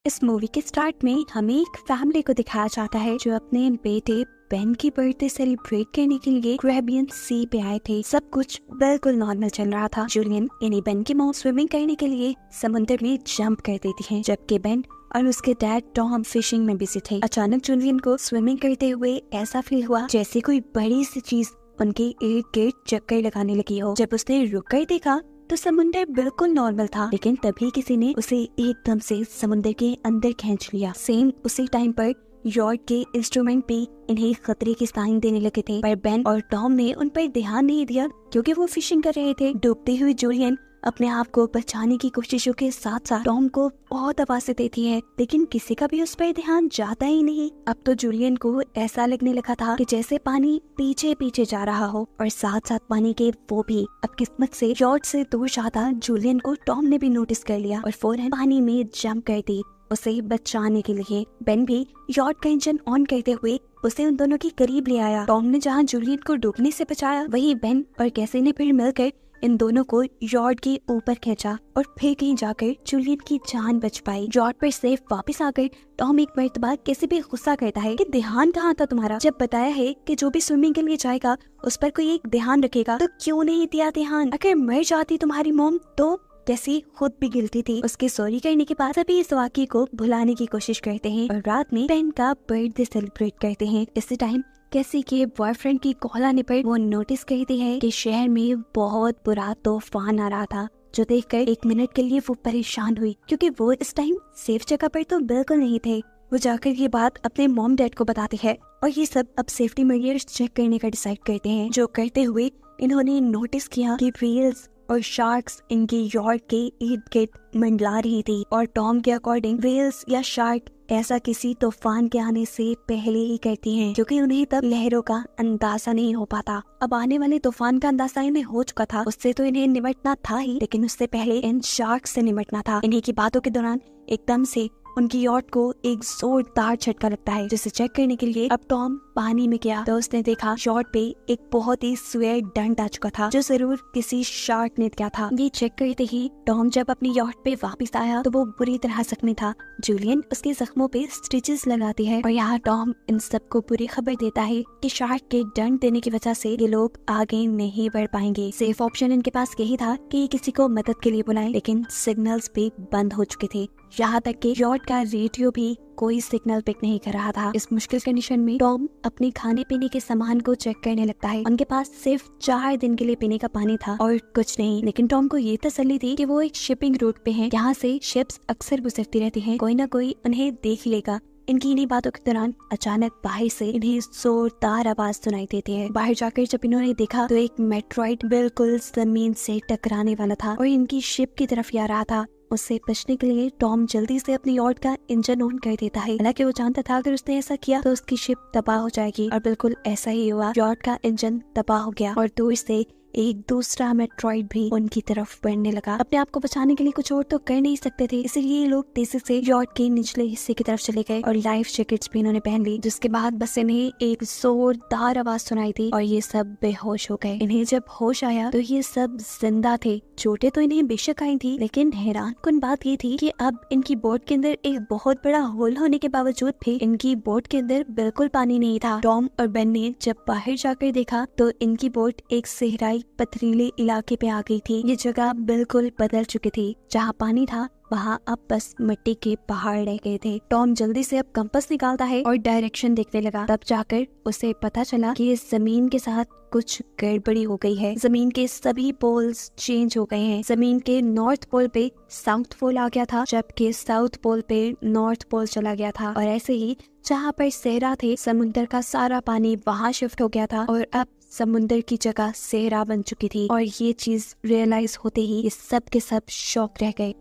इस मूवी के स्टार्ट में हमें एक फैमिली को दिखाया जाता है जो अपने बेटे बेन की बर्थडे सेलिब्रेट करने के लिए कैरेबियन सी पे आए थे। सब कुछ बिल्कुल नॉर्मल चल रहा था। जूलियन यानी बेन की मॉम स्विमिंग करने के लिए समुद्र में जंप कर देती है, जबकि बेन और उसके डैड टॉम फिशिंग में बिजी थे। अचानक जूलियन को स्विमिंग करते हुए ऐसा फील हुआ जैसे कोई बड़ी सी चीज उनके इर्द गिर्द चक्कर लगाने लगी हो। जब उसने रुक कर देखा तो समुंदर बिल्कुल नॉर्मल था, लेकिन तभी किसी ने उसे एकदम से समुंदर के अंदर खींच लिया। सेम उसी टाइम पर यॉर्क के इंस्ट्रूमेंट भी इन्हें खतरे की साइन देने लगे थे, पर बेन और टॉम ने उन पर ध्यान नहीं दिया क्योंकि वो फिशिंग कर रहे थे। डूबती हुई जूलियन अपने आप को बचाने की कोशिशों के साथ साथ टॉम को बहुत आवाज़ें देती है, लेकिन किसी का भी उस पर ध्यान जाता ही नहीं। अब तो जूलियन को ऐसा लगने लगा था कि जैसे पानी पीछे पीछे जा रहा हो, और साथ साथ पानी के वो भी। अब किस्मत से यॉर्क से दूर जाता जूलियन को टॉम ने भी नोटिस कर लिया और फौरन पानी में जंप कर दी उसे बचाने के लिए। बेन भी यॉर्क का इंजन ऑन करते हुए उसे उन दोनों के करीब ले आया। टॉम ने जहाँ जूलियन को डूबने से बचाया, वहीं बेन और कैसी ने फिर मिलकर इन दोनों को यॉर्क के ऊपर खींचा और फिर कहीं जाकर जूलियन की जान बच पाई। यॉर्क पर सेफ वापस आकर टॉम एक मर्तबा कैसे भी गुस्सा करता है कि ध्यान कहाँ था तुम्हारा, जब बताया है कि जो भी स्विमिंग के लिए जाएगा उस पर कोई एक ध्यान रखेगा, तो क्यों नहीं दिया ध्यान? अगर मर जाती तुम्हारी मोम तो? कैसी खुद भी गिल्टी थी। उसके सॉरी करने के बाद सभी इस वाक़ये को भुलाने की कोशिश करते हैं और रात में बेन का बर्थडे सेलिब्रेट करते हैं। इसी टाइम कैसी के बॉयफ्रेंड की कॉल आने पर वो नोटिस करती है कि शहर में बहुत बुरा तूफान आ रहा था, जो देखकर एक मिनट के लिए वो परेशान हुई क्योंकि वो इस टाइम सेफ जगह पर तो बिल्कुल नहीं थे। वो जाकर ये बात अपने मॉम डैड को बताती है और ये सब अब सेफ्टी मेजर्स चेक करने का डिसाइड करते हैं। जो करते हुए इन्होंने नोटिस किया कि व्हेल्स और शार्क्स इनके यॉर्क के इर्द गिर्द मंडला रही थी, और टॉम के अकॉर्डिंग व्हेल्स या शार्क ऐसा किसी तूफान के आने से पहले ही करती हैं, क्योंकि उन्हें तब लहरों का अंदाजा नहीं हो पाता। अब आने वाले तूफान का अंदाजा इन्हें हो चुका था, उससे तो इन्हें निपटना था ही, लेकिन उससे पहले इन शार्क से निपटना था। इन्हीं की बातों के दौरान एकदम से उनकी यॉर्क को एक जोरदार झटका लगता है, जिसे चेक करने के लिए अब टॉम पानी में गया तो उसने देखा यॉर्क पे एक बहुत ही स्वेयर डंट आ चुका था, जो जरूर किसी शार्क ने किया था। ये चेक करते ही टॉम जब अपनी यॉर्क पे वापस आया तो वो बुरी तरह जख्मी था। जूलियन उसके जख्मों पे स्टिचेस लगाती है और यहाँ टॉम इन सबको बुरी खबर देता है कि शार्क के डंट देने की वजह से ये लोग आगे नहीं बढ़ पाएंगे। सेफ ऑप्शन इनके पास यही था कि किसी को मदद के लिए बुलाएं, लेकिन सिग्नल्स भी बंद हो चुके थे। यहाँ तक कि यॉर्क का रेडियो भी कोई सिग्नल पिक नहीं कर रहा था। इस मुश्किल कंडीशन में टॉम अपने खाने पीने के सामान को चेक करने लगता है। उनके पास सिर्फ 4 दिन के लिए पीने का पानी था और कुछ नहीं, लेकिन टॉम को ये तसल्ली थी कि वो एक शिपिंग रूट पे हैं, यहाँ से शिप्स अक्सर गुजरती रहती हैं, कोई ना कोई उन्हें देख लेगा। इनकी इन्हीं बातों के दौरान अचानक बाहर से इन्हें जोरदार आवाज सुनाई देती है। बाहर जाकर जब इन्होंने देखा तो एक मेट्रॉइड बिल्कुल जमीन से टकराने वाला था और इनकी शिप की तरफ आ रहा था। उससे बचने के लिए टॉम जल्दी से अपनी यॉर्क का इंजन ऑन कर देता है। हालांकि वो जानता था अगर उसने ऐसा किया तो उसकी शिप तबाह हो जाएगी, और बिल्कुल ऐसा ही हुआ। यॉर्क का इंजन तबाह हो गया और दूर से एक दूसरा मेट्रॉइड भी उनकी तरफ बढ़ने लगा। अपने आप को बचाने के लिए कुछ और तो कर नहीं सकते थे, इसलिए लोग तेजी से यॉर्क के निचले हिस्से की तरफ चले गए और लाइफ जैकेट्स भी इन्होंने पहन ली। जिसके बाद बस इन्हें एक जोरदार आवाज सुनाई दी और ये सब बेहोश हो गए। इन्हें जब होश आया तो ये सब जिंदा थे। चोटें तो इन्हें बेशक आई थी, लेकिन हैरानकुन बात ये थी कि अब इनकी बोट के अंदर एक बहुत बड़ा होल होने के बावजूद भी इनकी बोट के अंदर बिल्कुल पानी नहीं था। टॉम और बेन ने जब बाहर जाकर देखा तो इनकी बोट एक सहराई पथरीले इलाके पे आ गई थी। ये जगह बिल्कुल बदल चुकी थी। जहाँ पानी था वहाँ अब बस मिट्टी के पहाड़ रह गए थे। टॉम जल्दी से अब कंपास निकालता है और डायरेक्शन देखने लगा। तब जाकर उसे पता चला कि इस जमीन के साथ कुछ गड़बड़ी हो गई है। जमीन के सभी पोल्स चेंज हो गए हैं। जमीन के नॉर्थ पोल पे साउथ पोल आ गया था, जबकि साउथ पोल पे नॉर्थ पोल चला गया था। और ऐसे ही जहाँ पर सहरा थे, समुद्र का सारा पानी वहाँ शिफ्ट हो गया था और अब समुद्र की जगह सहरा बन चुकी थी। और ये चीज रियलाइज होते ही ये सब के सब शॉक रह गए।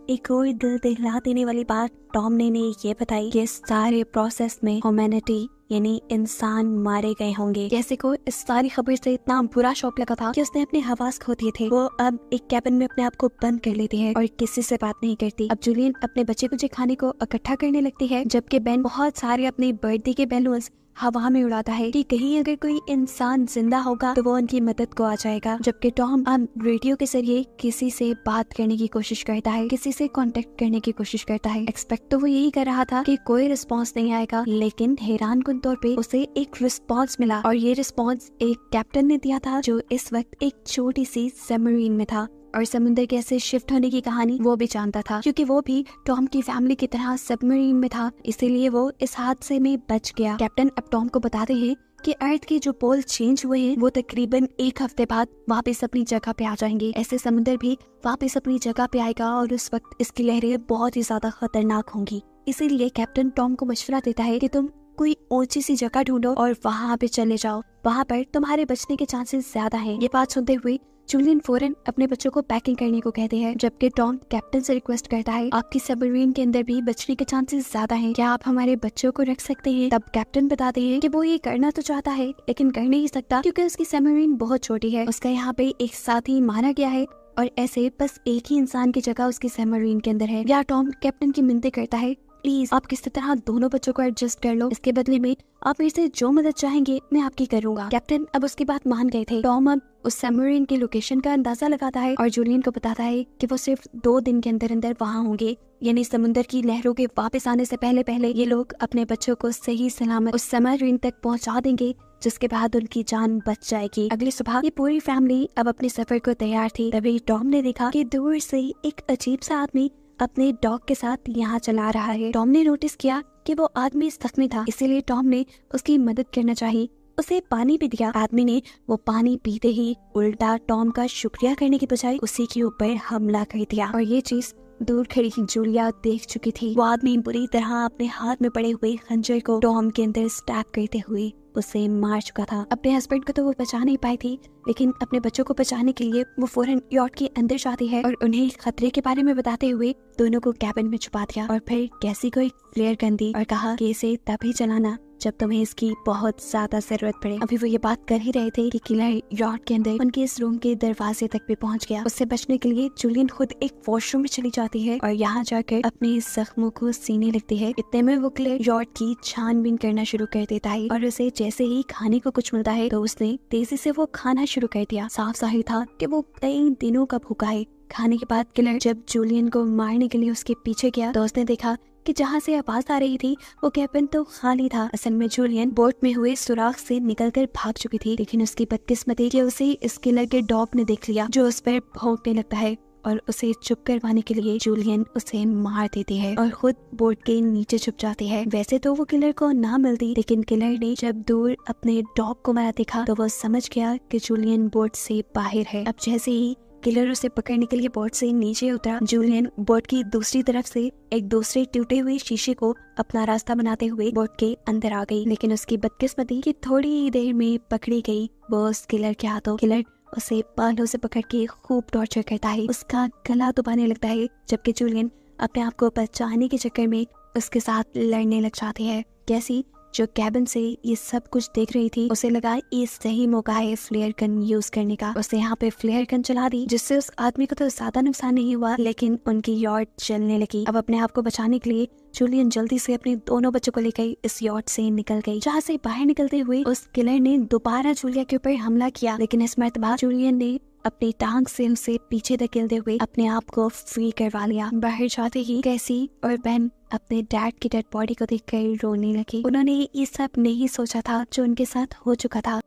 एक और दिल दहला देने वाली बात टॉम ने ये बताई कि इस सारे प्रोसेस में ह्यूमैनिटी यानी इंसान मारे गए होंगे। जैसे को इस सारी खबर से इतना बुरा शौक लगा था कि उसने अपने हवास खो दिए थे। वो अब एक कैबिन में अपने आप को बंद कर लेती है और किसी से बात नहीं करती। अब जूलियन अपने बच्चे कुछ खाने को इकट्ठा करने लगती है, जबकि बेन बहुत सारे अपने बर्थडे के बैलून्स हवा में उड़ाता है कि कहीं अगर कोई इंसान जिंदा होगा तो वो उनकी मदद को आ जाएगा। जबकि टॉम अब रेडियो के जरिए किसी से बात करने की कोशिश करता है, किसी से कांटेक्ट करने की कोशिश करता है। एक्सपेक्ट तो वो यही कर रहा था कि कोई रिस्पॉन्स नहीं आएगा, लेकिन हैरानकुन तौर पे उसे एक रिस्पॉन्स मिला और ये रिस्पॉन्स एक कैप्टन ने दिया था जो इस वक्त एक छोटी सी सबमरीन में था और समुद्र के ऐसे शिफ्ट होने की कहानी वो भी जानता था, क्योंकि वो भी टॉम की फैमिली की तरह सबमरीन में था, इसीलिए वो इस हादसे में बच गया। कैप्टन अब टॉम को बताते हैं कि अर्थ के जो पोल चेंज हुए हैं वो तकरीबन एक हफ्ते बाद वापस अपनी जगह पे आ जाएंगे। ऐसे समुद्र भी वापस अपनी जगह पे आएगा और उस वक्त इसकी लहरें बहुत ही ज्यादा खतरनाक होंगी। इसीलिए कैप्टन टॉम को मशवरा देता है कि तुम कोई ऊंची सी जगह ढूंढो और वहाँ पे चले जाओ, वहाँ पर तुम्हारे बचने के चांसेस ज्यादा हैं। ये बात सुनते हुए जूलियन फौरन अपने बच्चों को पैकिंग करने को कहते हैं, जबकि टॉम कैप्टन से रिक्वेस्ट करता है आपकी सबमरीन के अंदर भी बचने के चांसेस ज्यादा हैं, क्या आप हमारे बच्चों को रख सकते हैं। तब कैप्टन बताते हैं कि वो ये करना तो चाहता है लेकिन कर नहीं सकता क्योंकि उसकी सबमरीन बहुत छोटी है, उसका यहाँ पे एक साथी मारा गया है और ऐसे बस एक ही इंसान की जगह उसकी सबमरीन के अंदर है। या टॉम कैप्टन की मिन्नतें करता है प्लीज आप किसी तरह दोनों बच्चों को एडजस्ट कर लो, इसके बदले में आप मेरे से जो मदद चाहेंगे मैं आपकी करूंगा। कैप्टन अब उसकी बात मान गए थे। टॉम अब उस सबमरीन की लोकेशन का अंदाजा लगाता है और जूलियन को बताता है कि वो सिर्फ 2 दिन के अंदर अंदर वहाँ होंगे, यानी समुद्र की लहरों के वापस आने से पहले पहले ये लोग अपने बच्चों को सही सलामत उस सबमरीन तक पहुँचा देंगे, जिसके बाद उनकी जान बच जाएगी। अगली सुबह ये पूरी फैमिली अब अपने सफर को तैयार थी। तभी टॉम ने देखा कि दूर से एक अजीब सा आदमी अपने डॉग के साथ यहाँ चला रहा है। टॉम ने नोटिस किया कि वो आदमी जख्मी था, इसीलिए टॉम ने उसकी मदद करना चाहिए, उसे पानी भी दिया। आदमी ने वो पानी पीते ही उल्टा टॉम का शुक्रिया करने की बजाय उसी के ऊपर हमला कर दिया और ये चीज दूर खड़ी जूलिया देख चुकी थी। वो आदमी बुरी तरह अपने हाथ में पड़े हुए खंजर को टॉम के अंदर स्टैब करते हुए उसे मार चुका था। अपने हस्बैंड को तो वो बचा नहीं पाई थी, लेकिन अपने बच्चों को बचाने के लिए वो फौरन यॉट के अंदर जाती है और उन्हें खतरे के बारे में बताते हुए दोनों को कैबिन में छुपा दिया और फिर कैसी को एक फ्लेयर गन दी और कहा कि इसे तभी चलाना जब तुम्हें इसकी बहुत ज्यादा जरूरत पड़े। अभी वो ये बात कर ही रहे थे कि किलर यॉट के अंदर उनके इस रूम के दरवाजे तक भी पहुंच गया। उससे बचने के लिए जूलियन खुद एक वॉशरूम में चली जाती है और यहाँ जाकर अपने जख्मों को सीने लगती है। इतने में वो किलर यॉट की छानबीन करना शुरू कर देता है और उसे जैसे ही खाने को कुछ मिलता है तो उसने तेजी से वो खाना शुरू कर दिया। साफ जाहिर था कि वो कई दिनों का भूखा है। खाने के बाद किलर जब जूलियन को मारने के लिए उसके पीछे गया तो उसने देखा कि जहाँ से आवाज आ रही थी वो कैबिन तो खाली था। असल में जूलियन बोट में हुए सुराख से निकलकर भाग चुकी थी, लेकिन उसकी बदकिस्मती कि उसे इस किलर के डॉग ने देख लिया जो उस पर भौंकने लगता है और उसे चुप करवाने के लिए जूलियन उसे मार देती है और खुद बोट के नीचे छुप जाती है। वैसे तो वो किलर को ना मिलती, लेकिन किलर ने जब दूर अपने डॉग को मारा देखा तो वो समझ गया कि जूलियन बोट से बाहर है। अब जैसे ही किलर उसे पकड़ने के लिए बोट से नीचे उतरा, जूलियन बोट की दूसरी तरफ से एक दूसरे टूटे हुए शीशे को अपना रास्ता बनाते हुए बोट के अंदर आ गई, लेकिन उसकी बदकिस्मती कि थोड़ी ही देर में पकड़ी गई वो उस किलर के हाथों। किलर उसे बालों से पकड़ के खूब टॉर्चर करता है, उसका गला दबाने लगता है, जबकि जूलियन अपने आप को बचाने के चक्कर में उसके साथ लड़ने लग जाती है। कैसी जो कैबिन से ये सब कुछ देख रही थी उसे लगा ये सही मौका है फ्लेयर गन यूज करने का। उसने यहाँ पे फ्लेयर गन चला दी जिससे उस आदमी को तो ज्यादा नुकसान नहीं हुआ, लेकिन उनकी यॉट जलने लगी। अब अपने आप को बचाने के लिए जूलियन जल्दी से अपने दोनों बच्चों को लेकर इस यॉट से निकल गई। जहाँ से बाहर निकलते हुए उस किलर ने दोबारा जूलिया के ऊपर हमला किया, लेकिन इस मर्तबा जूलियन ने अपनी टांग से उसे पीछे धकेलते हुए अपने आप को फ्री करवा लिया। बाहर जाते ही कैसी और बेन अपने डैड की डेड बॉडी को देखकर रोने लगी। उन्होंने ये सब नहीं सोचा था जो उनके साथ हो चुका था।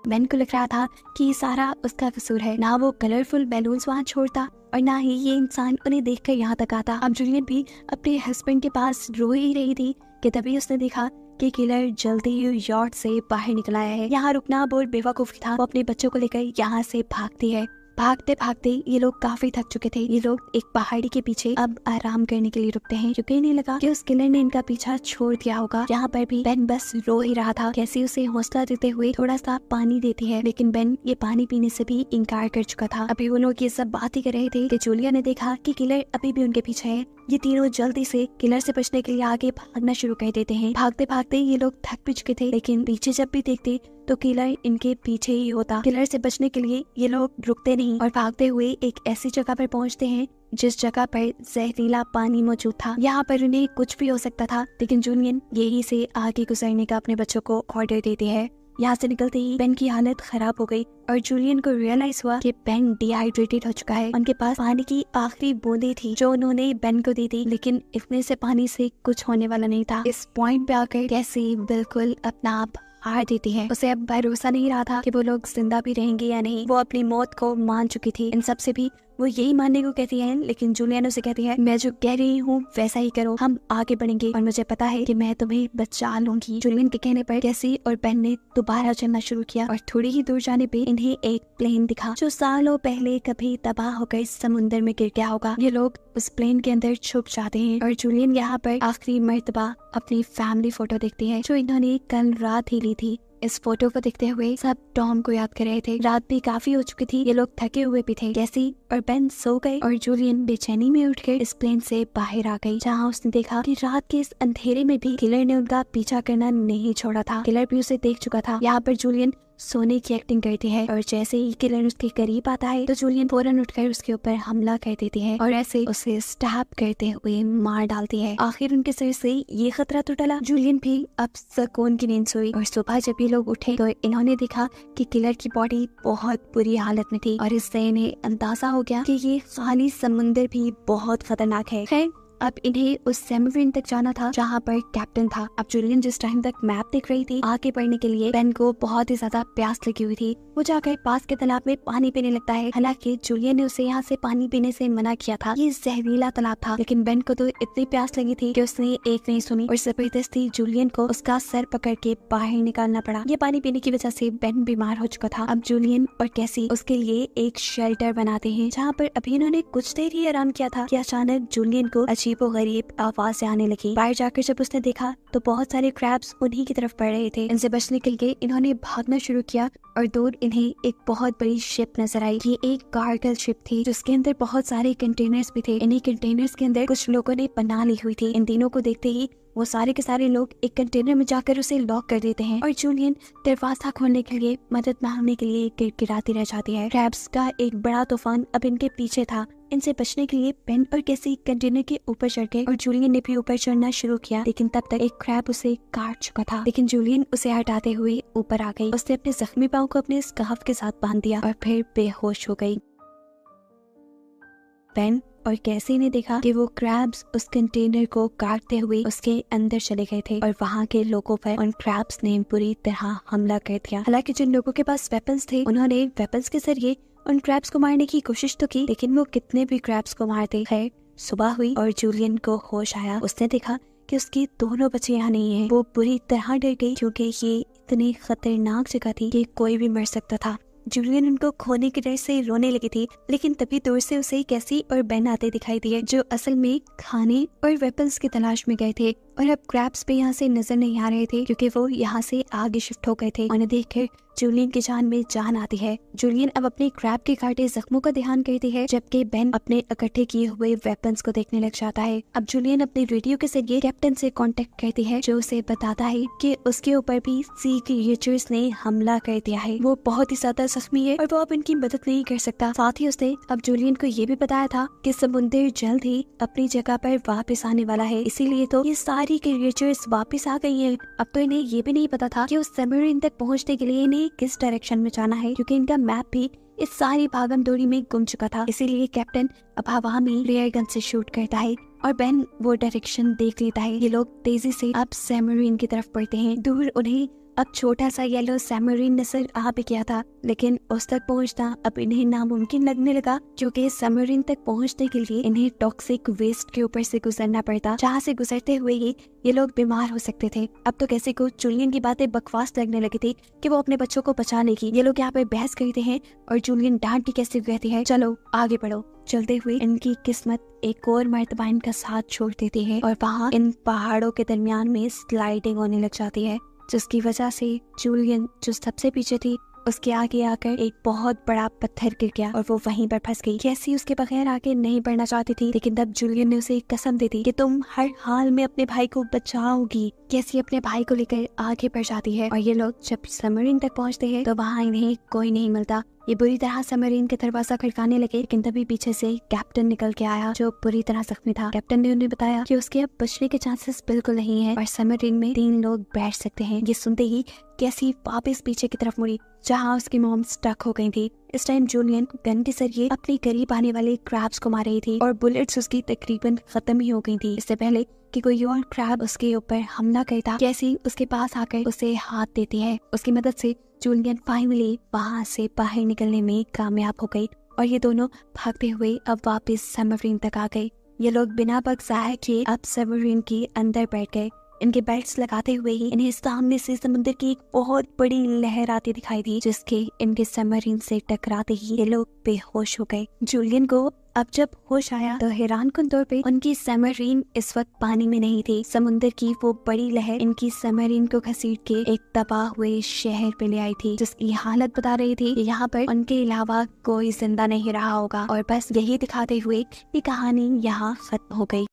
बेन को लग रहा था कि ये सारा उसका कसूर है, ना वो कलरफुल बैलून्स वहाँ छोड़ता और ना ही ये इंसान उन्हें देखकर यहाँ तक आता। अब जूलियन भी अपने हस्बैंड के पास रो ही रही थी कि तभी उसने देखा कि किलर जल्दी ही यॉट से बाहर निकल आया है। यहाँ रुकना बहुत बेवकूफ था। वो अपने बच्चों को लेकर यहाँ से भागती है। भागते भागते ये लोग काफी थक चुके थे। ये लोग एक पहाड़ी के पीछे अब आराम करने के लिए रुकते हैं, क्योंकि इन्हें लगा कि उस किलर ने इनका पीछा छोड़ दिया होगा। यहाँ पर भी बेन बस रो ही रहा था। कैसी उसे हौसला देते हुए थोड़ा सा पानी देती है, लेकिन बेन ये पानी पीने से भी इनकार कर चुका था। अभी वो लोग ये सब बात ही कर रहे थे कि जूलिया ने देखा कि किलर अभी भी उनके पीछे है। ये तीनों जल्दी से किलर से बचने के लिए आगे भागना शुरू कर देते हैं। भागते भागते ये लोग थक भी चुके थे, लेकिन पीछे जब भी देखते तो किलर इनके पीछे ही होता। किलर से बचने के लिए ये लोग रुकते नहीं और भागते हुए एक ऐसी जगह पर पहुंचते हैं जिस जगह पर जहरीला पानी मौजूद था। यहाँ पर उन्हें कुछ भी हो सकता था, लेकिन जूलियन यही से आगे गुजरने का अपने बच्चों को ऑर्डर देती है। यहाँ से निकलते ही बेन की हालत खराब हो गई और जूलियन को रियलाइज हुआ कि बेन डिहाइड्रेटेड हो चुका है। उनके पास पानी की आखिरी बूंदें थी जो उन्होंने बेन को दी थी, लेकिन इतने से पानी से कुछ होने वाला नहीं था। इस पॉइंट पे आकर कैसी बिल्कुल अपना आप हार देती है। उसे अब भरोसा नहीं रहा था कि वो लोग जिंदा भी रहेंगे या नहीं। वो अपनी मौत को मान चुकी थी। इन सब से भी वो यही मानने को कहती है, लेकिन जूलियन उसे कहती है मैं जो कह रही हूँ वैसा ही करो, हम आगे बढ़ेंगे और मुझे पता है कि मैं तुम्हें बचा लूंगी। जूलियन के कहने पर कैसी और बेन ने दोबारा चलना शुरू किया और थोड़ी ही दूर जाने पे इन्हें एक प्लेन दिखा जो सालों पहले कभी तबाह होकर समुद्र में गिर गया होगा। ये लोग उस प्लेन के अंदर छुप जाते हैं और जूलियन यहाँ पर आखिरी मर्तबा अपनी फैमिली फोटो देखती है जो इन्होंने कल रात ही ली थी। इस फोटो को देखते हुए सब टॉम को याद कर रहे थे। रात भी काफी हो चुकी थी, ये लोग थके हुए भी थे। कैसी और बेन सो गए और जूलियन बेचैनी में उठकर इस प्लेन से बाहर आ गई, जहाँ उसने देखा कि रात के इस अंधेरे में भी किलर ने उनका पीछा करना नहीं छोड़ा था। किलर भी उसे देख चुका था। यहाँ पर जूलियन सोने की एक्टिंग करती है और जैसे ही किलर उसके करीब आता है तो जूलियन फौरन उठकर उसके ऊपर हमला कर देती है और ऐसे उसे स्टैब करते हुए मार डालती है। आखिर उनके सिर से ये खतरा तो टला। जूलियन भी अब सुकून की नींद सोई और सुबह जब ये लोग उठे तो इन्होंने देखा कि किलर की बॉडी बहुत बुरी हालत में थी और इससे इन्हें अंदाजा हो गया कि ये खाली समुंदर भी बहुत खतरनाक है। खैर अब इन्हें उस सबमरीन तक जाना था जहाँ पर कैप्टन था। अब जूलियन जिस टाइम तक मैप देख रही थी आगे बढ़ने के लिए, बेन को बहुत ही ज्यादा प्यास लगी हुई थी। वो जाकर पास के तालाब में पानी पीने लगता है। हालांकि जूलियन ने उसे यहाँ से पानी पीने से मना किया था, ये जहरीला तालाब था, लेकिन बेन को तो इतनी प्यास लगी थी कि उसने एक नहीं सुनी और जबरदस्ती जूलियन को उसका सर पकड़ के बाहर निकालना पड़ा। ये पानी पीने की वजह से बेन बीमार हो चुका था। अब जूलियन और कैसी उसके लिए एक शेल्टर बनाते हैं, जहाँ पर अभी इन्होंने कुछ देर ही आराम किया था कि अचानक जूलियन को अजीबोगरीब आवाज आने लगी। बाहर जाकर जब उसने देखा तो बहुत सारे क्रैब्स उन्हीं की तरफ बढ़ रहे थे। इनसे बचने के लिए इन्होंने भागना शुरू किया और दूर इन्हें एक बहुत बड़ी शिप नजर आई। ये एक कार्गो शिप थी जिसके अंदर बहुत सारे कंटेनर्स भी थे। इन्हीं कंटेनर्स के अंदर कुछ लोगों ने पनाह ली हुई थी। इन तीनों को देखते ही वो सारे के सारे लोग एक कंटेनर में जाकर उसे लॉक कर देते हैं और जूलियन दरवाजा खोलने के लिए मदद मांगने के लिए गिड़गिड़ाती रह जाती है। क्रैब्स का एक बड़ा तूफान अब इनके पीछे था। इनसे बचने के लिए बेन और कैसी कंटेनर के ऊपर चढ़ गए और जूलियन ने भी ऊपर चढ़ना शुरू किया, लेकिन तब तक एक क्रैब उसे काट चुका था। लेकिन जूलियन उसे हटाते हुए ऊपर आ गई। उसने अपने जख्मी पाँव को अपने स्कार्फ के साथ बांध दिया और फिर बेहोश हो गई। बेन और कैसी ने देखा कि वो क्रैब्स उस कंटेनर को काटते हुए उसके अंदर चले गए थे और वहाँ के लोगों पर उन क्रैब्स ने बुरी तरह हमला कर दिया। हालांकि जिन लोगों के पास वेपन्स थे उन्होंने वेपन्स के जरिए उन क्रैब्स को मारने की कोशिश तो की, लेकिन वो कितने भी क्रैब्स को मारते। खैर सुबह हुई और जूलियन को होश आया। उसने देखा कि उसकी दोनों बच्चे यहाँ नहीं है। वो बुरी तरह डर गई क्योंकि ये इतनी खतरनाक जगह थी कि कोई भी मर सकता था। जूलियन उनको खोने की डर से रोने लगी थी, लेकिन तभी दूर से उसे कैसी और बेन आते दिखाई दिए, जो असल में खाने और वेपन्स की तलाश में गए थे और अब क्रैब्स पे यहाँ से नजर नहीं आ रहे थे क्योंकि वो यहाँ से आगे शिफ्ट हो गए थे। उन्हें देखकर जूलियन की जान में जान आती है। जूलियन अब अपने क्रैब के काटे जख्मों का ध्यान करती है, जबकि बेन अपने इकट्ठे किए हुए वेपन्स को देखने लग जाता है। अब जूलियन अपने रेडियो के जरिए कैप्टन से कांटेक्ट करती है, जो उसे बताता है कि उसके ऊपर भी सी क्रिएचर्स ने हमला कर दिया है। वो बहुत ही ज्यादा जख्मी है और वो अब इनकी मदद नहीं कर सकता। साथ ही उसने अब जूलियन को ये भी बताया था कि समुद्र जल्द ही अपनी जगह पर वापस आने वाला है, इसीलिए तो ये सारी क्रिएचर्स वापस आ गई हैं। अब तो इन्हें ये भी नहीं पता था कि उस सबमरीन तक पहुंचने के लिए इन्हें किस डायरेक्शन में जाना है, क्योंकि इनका मैप भी इस सारी भागम दौड़ी में गुम चुका था। इसीलिए कैप्टन अब हवा में रेयर गन से शूट करता है और बेन वो डायरेक्शन देख लेता है। ये लोग तेजी से अब सबमरीन की तरफ बढ़ते हैं। दूर उन्हें अब छोटा सा येलो सबमरीन नजर आ भी गया था, लेकिन उस तक पहुंचना अब इन्हें नामुमकिन लगने लगा, क्योंकि सबमरीन तक पहुंचने के लिए इन्हें टॉक्सिक वेस्ट के ऊपर से गुजरना पड़ता, जहां से गुजरते हुए ही ये लोग बीमार हो सकते थे। अब तो कैसे को जूलियन की बातें बकवास लगने लगी थी कि वो अपने बच्चों को बचा लेगी। ये लोग यहाँ पे बहस करते हैं और जूलियन डांट के कैसे कहती है, चलो आगे बढ़ो। चलते हुए इनकी किस्मत एक और मर्तबा इनका साथ छोड़ देती है और वहाँ इन पहाड़ों के दरमियान में स्लाइडिंग होने लग जाती है, जिसकी वजह से जूलियन जो सबसे पीछे थी उसके आगे आकर एक बहुत बड़ा पत्थर गिर गया और वो वहीं पर फंस गई। कैसी उसके बगैर आगे नहीं बढ़ना चाहती थी, लेकिन तब जूलियन ने उसे एक कसम दे दी कि तुम हर हाल में अपने भाई को बचाओगी। कैसी अपने भाई को लेकर आगे बढ़ जाती है और ये लोग जब सबमरीन तक पहुंचते हैं तो वहाँ इन्हें कोई नहीं मिलता। ये बुरी तरह सबमरीन के दरवाजा खड़काने लगे, लेकिन तभी पीछे से कैप्टन निकल के आया जो बुरी तरह जख्मी था। कैप्टन ने उन्हें बताया कि उसके अब बचने के चांसेस बिल्कुल नहीं है और सबमरीन में 3 लोग बैठ सकते हैं। ये सुनते ही कैसी वापस पीछे की तरफ मुड़ी जहाँ उसकी मॉम स्टक हो गई थी। इस टाइम जूलियन गन के जरिए अपने करीब आने वाले क्रैब्स को मार रही थी और बुलेट्स उसकी तकरीबन खत्म ही हो गई थी। इससे पहले कि कोई और क्रैब उसके ऊपर हमला करता, कैसी उसके पास आकर उसे हाथ देती है। उसकी मदद से जूलियन फाइनली वहाँ से बाहर निकलने में कामयाब हो गई और ये दोनों भागते हुए अब वापस सबमरीन तक आ गए। ये लोग बिना वक्त ज़ाया किए अब सबमरीन के अंदर बैठ गए। इनके बेल्ट्स लगाते हुए ही इन्हें सामने से समुद्र की एक बहुत बड़ी लहर आती दिखाई दी, जिसके इनके सबमरीन से टकराते ही ये लोग बेहोश हो गए। जूलियन को अब जब होश आया तो हैरानकुन तौर पे उनकी सबमरीन इस वक्त पानी में नहीं थी। समुद्र की वो बड़ी लहर इनकी सबमरीन को घसीट के एक तबाह हुए शहर पे ले आई थी, जिसकी हालत बता रही थी कि यहाँ पर उनके अलावा कोई जिंदा नहीं रहा होगा। और बस यही दिखाते हुए ये कहानी यहाँ खत्म हो गई।